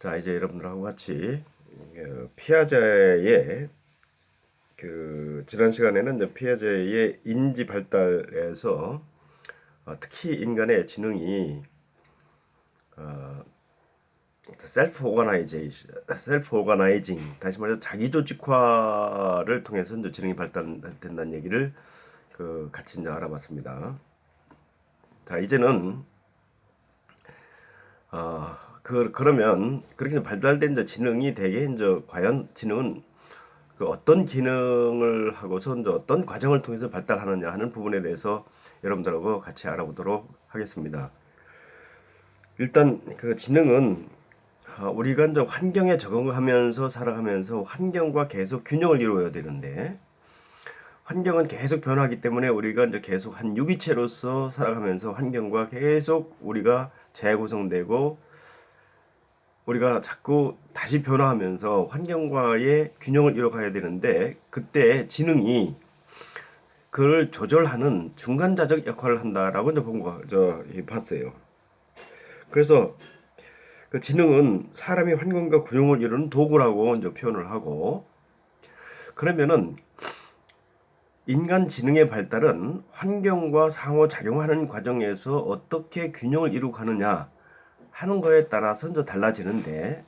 자, 이제 여러분들하고 같이 피아제의 지난 시간에는 이제 피아제의 인지 발달에서 특히 인간의 지능이 셀프 오가나이징, 다시 말해서 자기 조직화를 통해서 이제 지능이 발달된다는 얘기를 같이 이제 알아봤습니다. 자, 이제는 그러면 그렇게 발달된 이제 지능이 대개 이제 과연 지능은 어떤 기능을 하고서 이제 어떤 과정을 통해서 발달하느냐 하는 부분에 대해서 여러분들하고 같이 알아보도록 하겠습니다. 일단 지능은 우리가 이제 환경에 적응하면서 살아가면서 환경과 계속 균형을 이루어야 되는데 환경은 계속 변하기 때문에 우리가 이제 계속 한 유기체로서 살아가면서 환경과 계속 우리가 재구성되고 우리가 자꾸 다시 변화하면서 환경과의 균형을 이뤄가야 되는데 그때 지능이 그걸 조절하는 중간자적 역할을 한다라고 이제 봤어요. 그래서 그 지능은 사람이 환경과 균형을 이루는 도구라고 이제 표현을 하고, 그러면은 인간 지능의 발달은 환경과 상호작용하는 과정에서 어떻게 균형을 이루고 가느냐 하는 거에 따라서 이제 달라지는데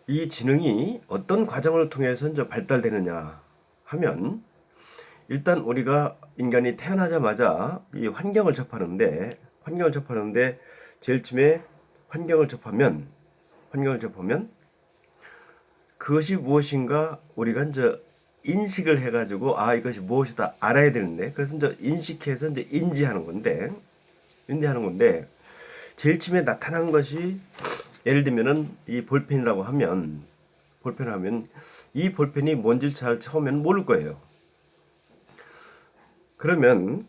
이 지능이 어떤 과정을 통해서 이제 발달되느냐 하면, 일단 우리가 인간이 태어나자마자 이 환경을 접하는데 제일 처음에 환경을 접하면 그것이 무엇인가 우리가 이제 인식을 해가지고 이것이 무엇이다 알아야 되는데, 그래서 이제 인식해서 이제 인지하는 건데 제일 처음에 나타난 것이, 예를 들면은 이 볼펜이라고 하면 이 볼펜이 뭔지 잘 처음에는 모를 거예요. 그러면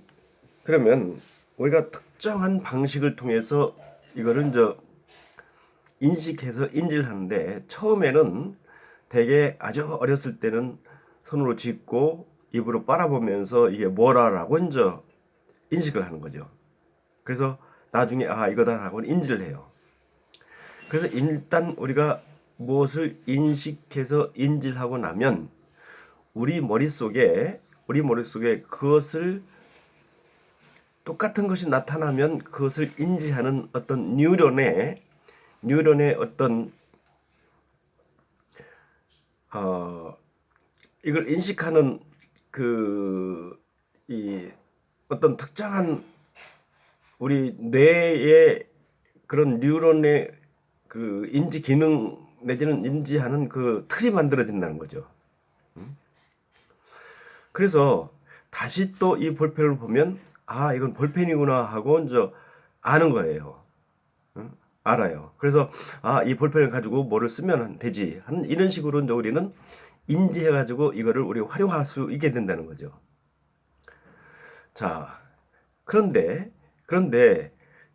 우리가 특정한 방식을 통해서 이거를 이제 인식해서 인지를 하는데, 처음에는 되게 아주 어렸을 때는 손으로 짚고 입으로 빨아보면서 이게 뭐라라고 이제 인식을 하는 거죠. 그래서 나중에 이거다라고 인지를 해요. 그래서 일단 우리가 무엇을 인식해서 인지를 하고 나면 우리 머릿속에 그것을 똑같은 것이 나타나면 그것을 인지하는 어떤 뉴런의 어떤 이걸 인식하는 이 어떤 특정한 우리 뇌의 그런 뉴런의 인지 기능 내지는 인지하는 틀이 만들어진다는 거죠. 그래서 다시 또 이 볼펜을 보면 이건 볼펜이구나 하고 이제 아는 거예요. 알아요. 그래서 이 볼펜을 가지고 뭐를 쓰면 되지 하는 이런 식으로 이제 우리는 인지해가지고 이거를 우리 활용할 수 있게 된다는 거죠. 자, 그런데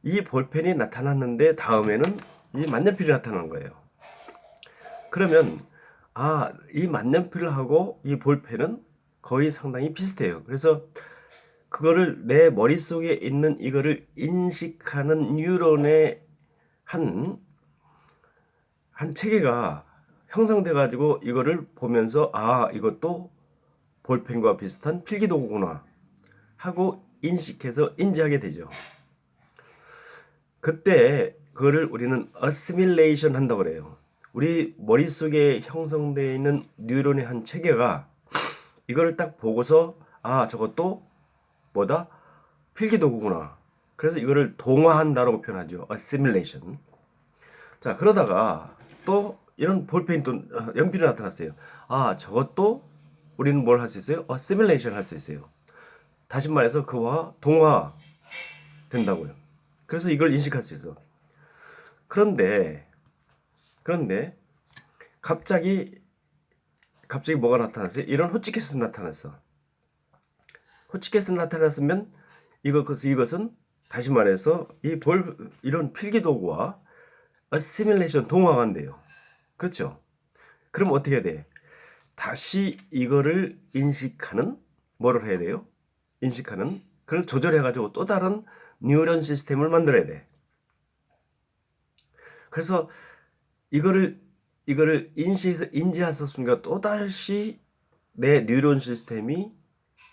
이 볼펜이 나타났는데 다음에는 이 만년필이 나타난 거예요. 그러면 이 만년필을 하고 이 볼펜은 거의 상당히 비슷해요. 그래서 그거를 내 머릿속에 있는 이거를 인식하는 뉴런의 한 체계가 형성돼 가지고 이거를 보면서 이것도 볼펜과 비슷한 필기도구구나 하고 인식해서 인지하게 되죠. 그때 그거를 우리는 어시밀레이션 한다고 그래요. 우리 머릿속에 형성되어 있는 뉴런의 한 체계가 이거를 딱 보고서 저것도 뭐다? 필기도구구나. 그래서 이거를 동화한다라고 표현하죠. assimilation. 자, 그러다가 또 이런 볼펜이 또 연필이 나타났어요. 저것도 우리는 뭘 할 수 있어요? assimilation 할 수 있어요. 다시 말해서 그와 동화 된다고요. 그래서 이걸 인식할 수 있어. 그런데 갑자기 뭐가 나타났어요? 이런 호치키스 나타났어. 호치키스 나타났으면 이것은 다시 말해서 이런 필기도구와 어시밀레이션 동화가 안 돼요. 그렇죠? 그럼 어떻게 해야 돼? 다시 이거를 인식하는 뭐를 해야 돼요? 그걸 조절해가지고 또 다른 뉴런 시스템을 만들어야 돼. 그래서 이거를 인지하는 순간 또다시 내 뉴런 시스템이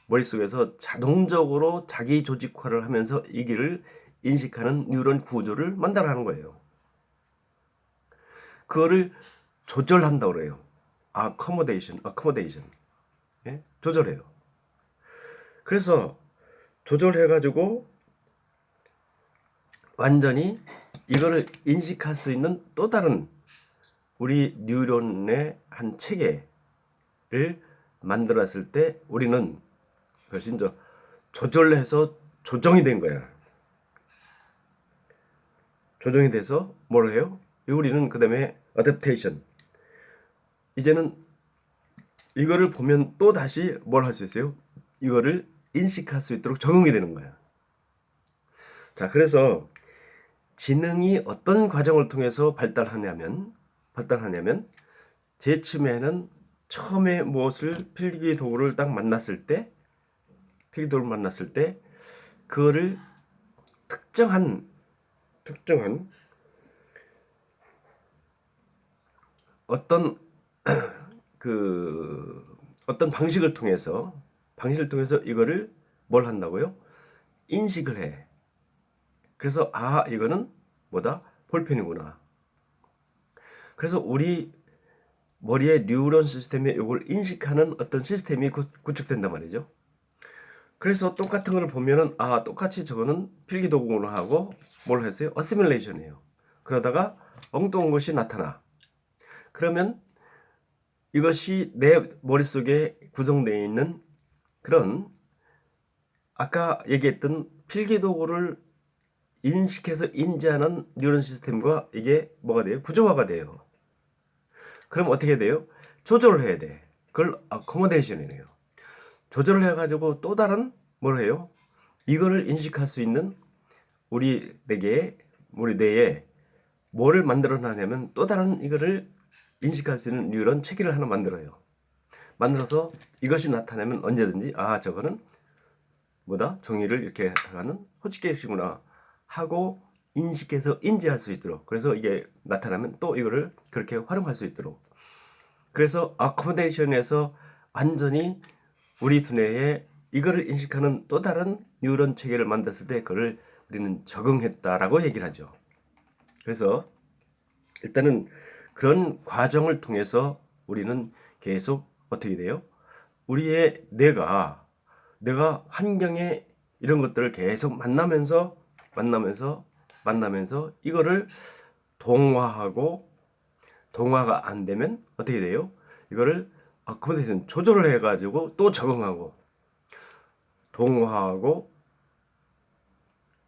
머릿속에서 자동적으로 자기 조직화를 하면서 이 길을 인식하는 뉴런 구조를 만들어가는 거예요. 그거를 조절한다고 그래요. accommodation. 예? 조절해요. 그래서 조절해가지고 완전히 이거를 인식할 수 있는 또 다른 우리 뉴런의 한 체계를 만들었을 때 우리는 그것이 이제 조절해서 조정이 된 거야. 조정이 돼서 뭘 해요? 우리는 그 다음에 adaptation. 이제는 이거를 보면 또 다시 뭘 할 수 있어요? 이거를 인식할 수 있도록 적응이 되는 거야. 자, 그래서 지능이 어떤 과정을 통해서 발달하냐면 제쯤에는 처음에 무엇을 필기도구를 딱 만났을 때 그거를 특정한 어떤 어떤 방식을 통해서 이거를 뭘 한다고요? 인식을 해. 그래서 이거는 뭐다? 볼펜이구나. 그래서 우리 머리의 뉴런 시스템에 이걸 인식하는 어떤 시스템이 구축된단 말이죠. 그래서 똑같은 걸 보면은 똑같이 저거는 필기도구로 하고 뭘 했어요? 어시뮬레이션이에요. 그러다가 엉뚱한 것이 나타나. 그러면 이것이 내 머릿속에 구성되어 있는 그런 아까 얘기했던 필기도구를 인식해서 인지하는 뉴런 시스템과 이게 뭐가 돼요? 구조화가 돼요. 그럼 어떻게 돼요? 조절을 해야 돼. 그걸 accommodation이래요. 조절을 해가지고 또 다른 뭘 해요? 이거를 인식할 수 있는 우리 뇌에 뭐를 만들어내냐면 또 다른 이거를 인식할 수 있는 뉴런 체계를 하나 만들어요. 만들어서 이것이 나타나면 언제든지 저거는 뭐다? 종이를 이렇게 하는 호치케이시구나 하고 인식해서 인지할 수 있도록. 그래서 이게 나타나면 또 이거를 그렇게 활용할 수 있도록. 그래서 accommodation에서 완전히 우리 두뇌에 이거를 인식하는 또 다른 뉴런 체계를 만들었을 때 그걸 우리는 적응했다라고 얘기를 하죠. 그래서 일단은 그런 과정을 통해서 우리는 계속 어떻게 돼요? 우리의 내가 환경에 이런 것들을 계속 만나면서 이거를 동화가 안 되면 어떻게 돼요? 이거를 accommodation 조절을 해가지고 또 적응하고 동화하고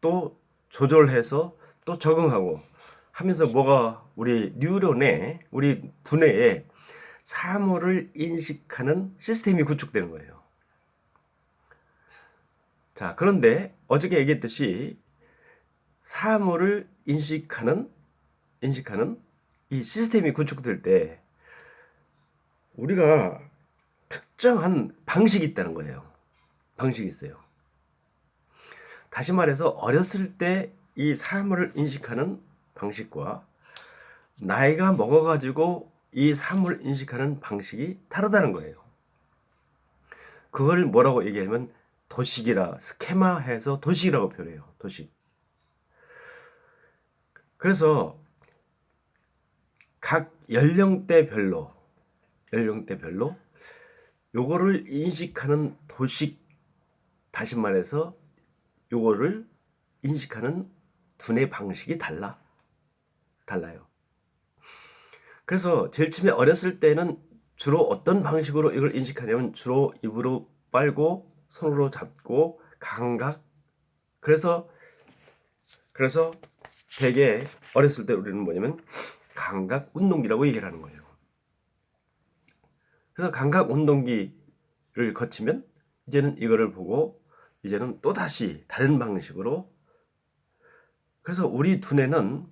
또 조절해서 또 적응하고 하면서 뭐가 우리 두뇌에 사물을 인식하는 시스템이 구축되는 거예요. 자, 그런데 어저께 얘기했듯이 사물을 인식하는 이 시스템이 구축될 때 우리가 특정한 방식이 있다는 거예요. 방식이 있어요. 다시 말해서 어렸을 때 이 사물을 인식하는 방식과 나이가 먹어가지고 이 사물을 인식하는 방식이 다르다는 거예요. 그걸 뭐라고 얘기하면 스케마해서 도식이라고 표현해요. 도식. 그래서 각 연령대별로 요거를 인식하는 도식, 다시 말해서 요거를 인식하는 두뇌 방식이 달라요. 그래서 제일 처음에 어렸을 때는 주로 어떤 방식으로 이걸 인식하냐면 주로 입으로 빨고 손으로 잡고 감각. 그래서 되게 어렸을 때 우리는 뭐냐면 감각 운동기라고 얘기를 하는 거예요. 그래서 감각 운동기를 거치면 이제는 이거를 보고 이제는 또 다시 다른 방식으로. 그래서 우리 두뇌는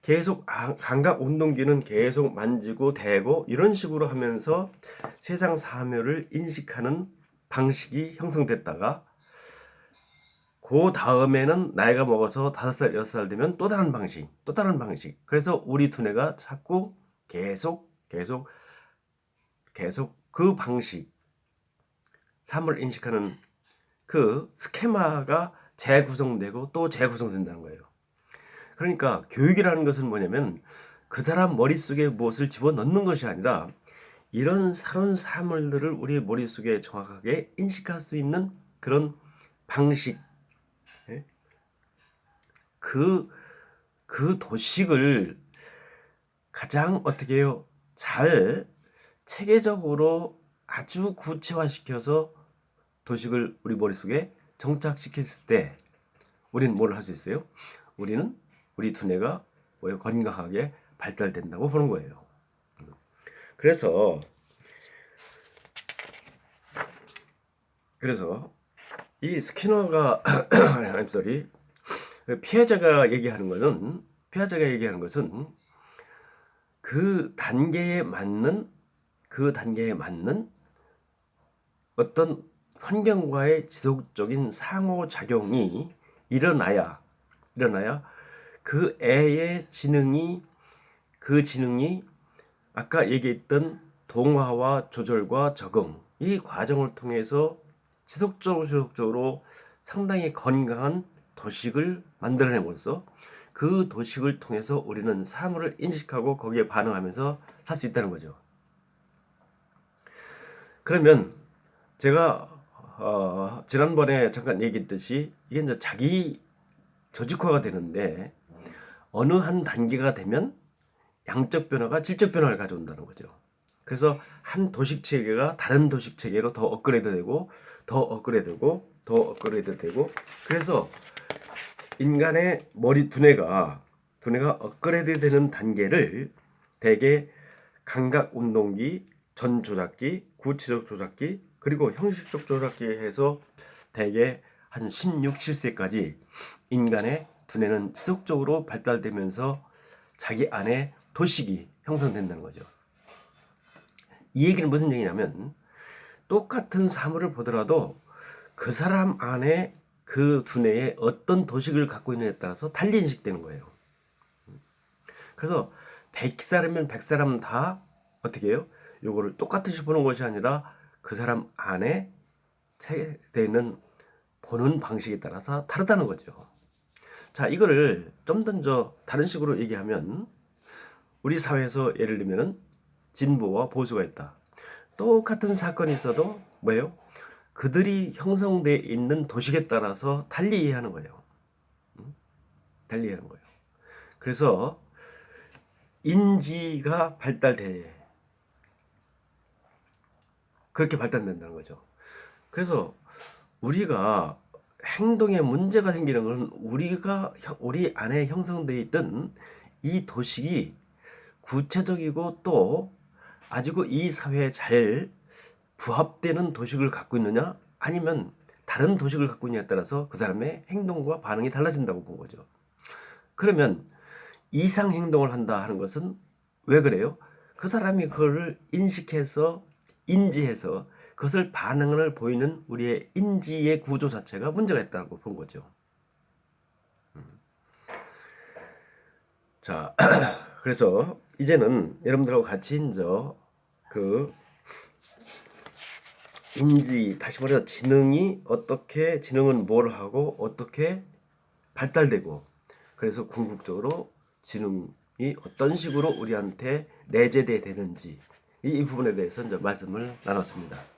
계속 감각 운동기는 계속 만지고 대고 이런 식으로 하면서 세상 사물을 인식하는 방식이 형성됐다가 그 다음에는 나이가 먹어서 5살, 6살 되면 또 다른 방식, 또 다른 방식. 그래서 우리 두뇌가 자꾸 계속 그 방식, 삶을 인식하는 그 스케마가 재구성되고 또 재구성된다는 거예요. 그러니까 교육이라는 것은 뭐냐면 그 사람 머릿속에 무엇을 집어넣는 것이 아니라 이런 새로운 사물들을 우리 머릿속에 정확하게 인식할 수 있는 그런 방식, 예? 그 도식을 가장 어떻게 해요? 잘 체계적으로 아주 구체화시켜서 도식을 우리 머릿속에 정착시켰을 때 우리는 뭘 할 수 있어요? 우리는 우리 두뇌가 건강하게 발달된다고 보는 거예요. 그래서 이 스키너가 I'm sorry. 피아제가 얘기하는 것은 그 단계에 맞는 어떤 환경과의 지속적인 상호작용이 일어나야 그 애의 지능이 아까 얘기했던 동화와 조절과 적응 이 과정을 통해서 지속적으로 상당히 건강한 도식을 만들어내면서 그 도식을 통해서 우리는 사물을 인식하고 거기에 반응하면서 살 수 있다는 거죠. 그러면 제가 지난번에 잠깐 얘기했듯이 이게 이제 자기 조직화가 되는데 어느 한 단계가 되면 양적 변화가 질적 변화를 가져온다는 거죠. 그래서 한 도식 체계가 다른 도식 체계로 더 업그레이드되고 그래서 인간의 머리 두뇌가 업그레이드되는 단계를 대개 감각 운동기, 전 조작기, 구체적 조작기, 그리고 형식적 조작기 해서 대개 한 16, 7세까지 인간의 두뇌는 지속적으로 발달되면서 자기 안에 도식이 형성된다는 거죠. 이 얘기는 무슨 얘기냐면 똑같은 사물을 보더라도 그 사람 안에 그 두뇌에 어떤 도식을 갖고 있느냐에 따라서 달리 인식되는 거예요. 그래서 100사람이면 100사람 다 어떻게 해요? 요거를 똑같이 보는 것이 아니라 그 사람 안에 체계되는 보는 방식에 따라서 다르다는 거죠. 자, 이거를 좀 더 다른 식으로 얘기하면 우리 사회에서 예를 들면 진보와 보수가 있다. 똑같은 사건이 있어도 뭐예요? 그들이 형성되어 있는 도식에 따라서 달리 이해하는 거예요. 달리 이해하는 거예요. 그래서 인지가 그렇게 발달된다는 거죠. 그래서 우리가 행동에 문제가 생기는 것은 우리 안에 형성되어 있던 이 도식이 구체적이고 또 아주 이 사회에 잘 부합되는 도식을 갖고 있느냐 아니면 다른 도식을 갖고 있느냐에 따라서 그 사람의 행동과 반응이 달라진다고 본 거죠. 그러면 이상 행동을 한다 하는 것은 왜 그래요? 그 사람이 그거를 인지해서 그것을 반응을 보이는 우리의 인지의 구조 자체가 문제가 있다고 본 거죠. 자, 그래서 이제는 여러분들하고 같이 이제 그 다시 말해서 지능은 뭘 하고 어떻게 발달되고 그래서 궁극적으로 지능이 어떤 식으로 우리한테 내재되는지 이 부분에 대해서 이제 말씀을 나눴습니다.